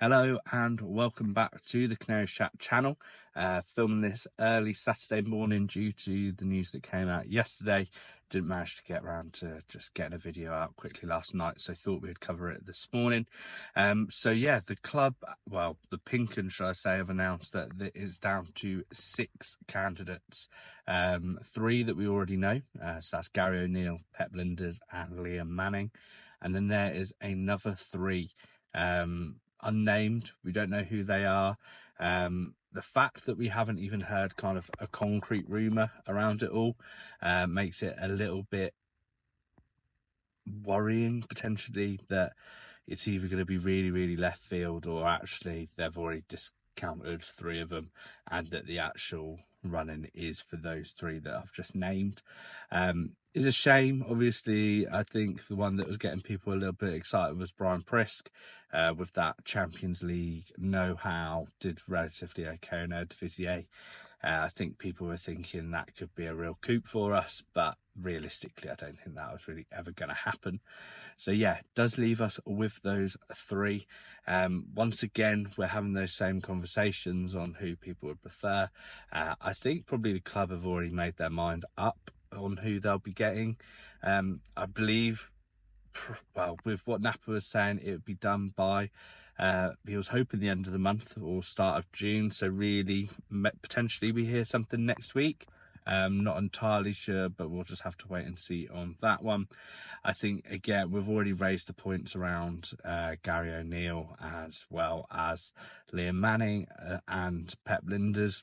Hello and welcome back to the Canaries Chat channel. Filming this early Saturday morning due to the news that came out yesterday. Didn't manage to get around to just getting a video out quickly last night, so thought we'd cover it this morning. So yeah, the club, well, the Pinkun, should I say, have announced that it is down to 6 candidates. 3 that we already know, so that's Gary O'Neil, Pep Lijnders and Liam Manning. And then there is another 3. Unnamed. We don't know who they are. The fact that we haven't even heard kind of a concrete rumour around it all makes it a little bit worrying, potentially, that it's either going to be really, really left field or actually they've already discounted 3 of them and that the actual running is for those 3 that I've just named. Is a shame. Obviously, I think the one that was getting people a little bit excited was Brian Priske, with that Champions League know-how, did relatively okay in Eredivisie. I think people were thinking that could be a real coup for us, but realistically, I don't think that was really ever going to happen. So yeah, does leave us with those 3. Once again, we're having those same conversations on who people would prefer. I think probably the club have already made their mind up on who they'll be getting. I believe, well, with what Napa was saying, it would be done by, he was hoping the end of the month or start of June. So really, potentially we hear something next week. Not entirely sure, but we'll just have to wait and see on that one. I think, again, we've already raised the points around Gary O'Neil as well as Liam Manning and Pep Lijnders.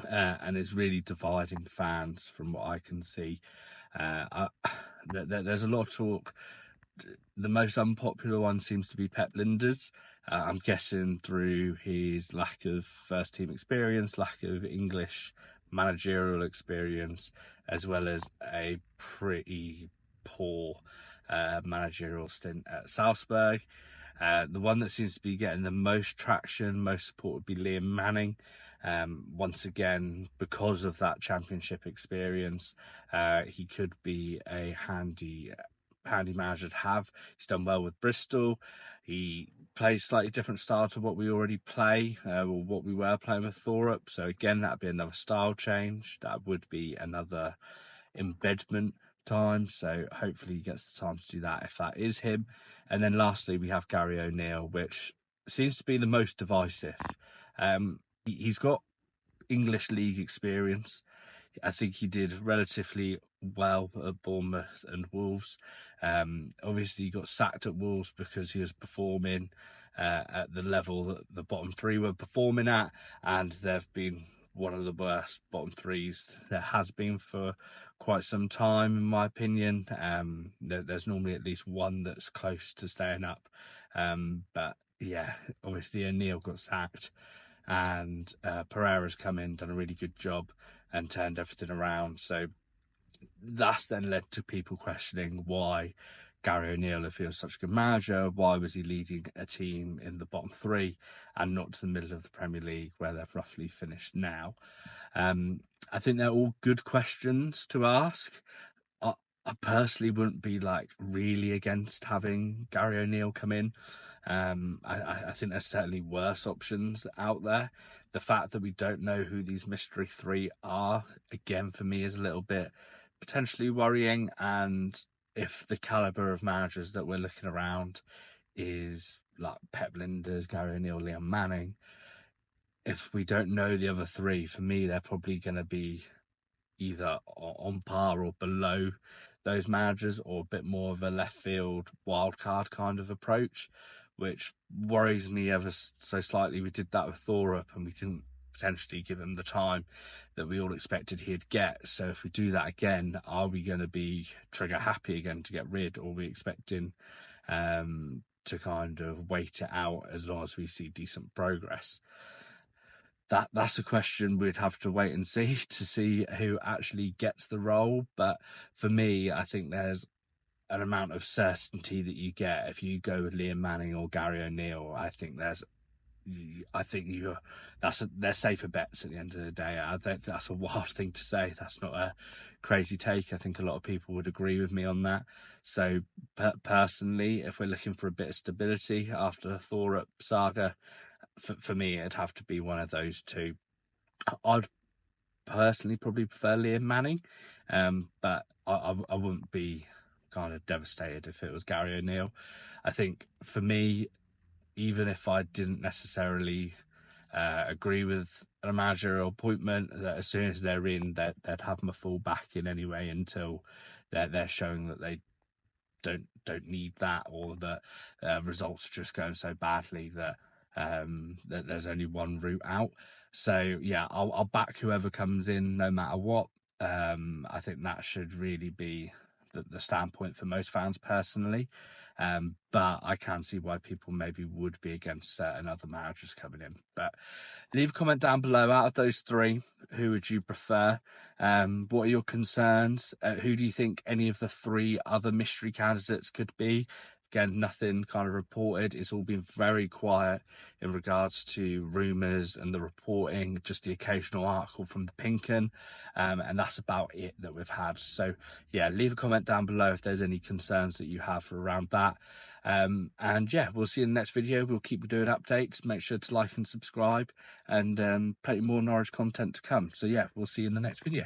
And it's really dividing fans from what I can see. There's a lot of talk. The most unpopular one seems to be Pep Lijnders. I'm guessing through his lack of first team experience, lack of English managerial experience, as well as a pretty poor managerial stint at Salzburg. The one that seems to be getting the most traction, most support would be Liam Manning. Once again, because of that championship experience, he could be a handy manager to have. He's done well with Bristol. He plays slightly different style to what we already play, or what we were playing with Thorup. So again, that'd be another style change. That would be another embedment time. So hopefully he gets the time to do that if that is him. And then lastly, we have Gary O'Neil, which seems to be the most divisive. He's got English league experience. I think he did relatively well at Bournemouth and Wolves. Obviously, he got sacked at Wolves because he was performing at the level that the bottom 3 were performing at, and they've been one of the worst bottom 3s there has been for quite some time, in my opinion. There's normally at least one that's close to staying up. But yeah, obviously O'Neil got sacked, and Pereira's come in, done a really good job and turned everything around. So that's then led to people questioning why Gary O'Neil, if he was such a good manager, why was he leading a team in the bottom 3 and not to the middle of the Premier League where they've roughly finished now? I think they're all good questions to ask. I personally wouldn't be like really against having Gary O'Neil come in. I think there's certainly worse options out there. The fact that we don't know who these mystery 3 are, again, for me is a little bit potentially worrying. And if the calibre of managers that we're looking around is like Pep Lijnders, Gary O'Neil, Liam Manning, if we don't know the other 3, for me, they're probably going to be either on par or below those managers, or a bit more of a left field wild card kind of approach, which worries me ever so slightly. We did that with Thorup and we didn't potentially give him the time that we all expected he'd get. So if we do that again, are we going to be trigger happy again to get rid, or are we expecting to kind of wait it out as long as we see decent progress? That's a question we'd have to wait and see to see who actually gets the role. But for me, I think there's an amount of certainty that you get if you go with Liam Manning or Gary O'Neil. I think there's I think they're safer bets at the end of the day. I don't think that's a wild thing to say. That's not a crazy take. I think a lot of people would agree with me on that. So personally, if we're looking for a bit of stability after the Thorup saga, for me, it'd have to be one of those two. I'd personally probably prefer Liam Manning, but I wouldn't be kind of devastated if it was Gary O'Neil. I think for me, even if I didn't necessarily agree with a managerial appointment, that as soon as they're in, they'd have my full back in anyway until they're showing that they don't need that, or that results are just going so badly that that there's only one route out. So yeah, I'll back whoever comes in no matter what. I think that should really be the standpoint for most fans personally. But I can see why people maybe would be against certain other managers coming in. But leave a comment down below. Out of those three, who would you prefer? What are your concerns? Who do you think any of the three other mystery candidates could be? Again, nothing kind of reported. It's all been very quiet in regards to rumours and the reporting, just the occasional article from the Pink 'Un, and that's about it that we've had. So yeah, leave a comment down below if there's any concerns that you have around that. And yeah, we'll see you in the next video. We'll keep doing updates. Make sure to like and subscribe, and plenty more Norwich content to come. So yeah, we'll see you in the next video.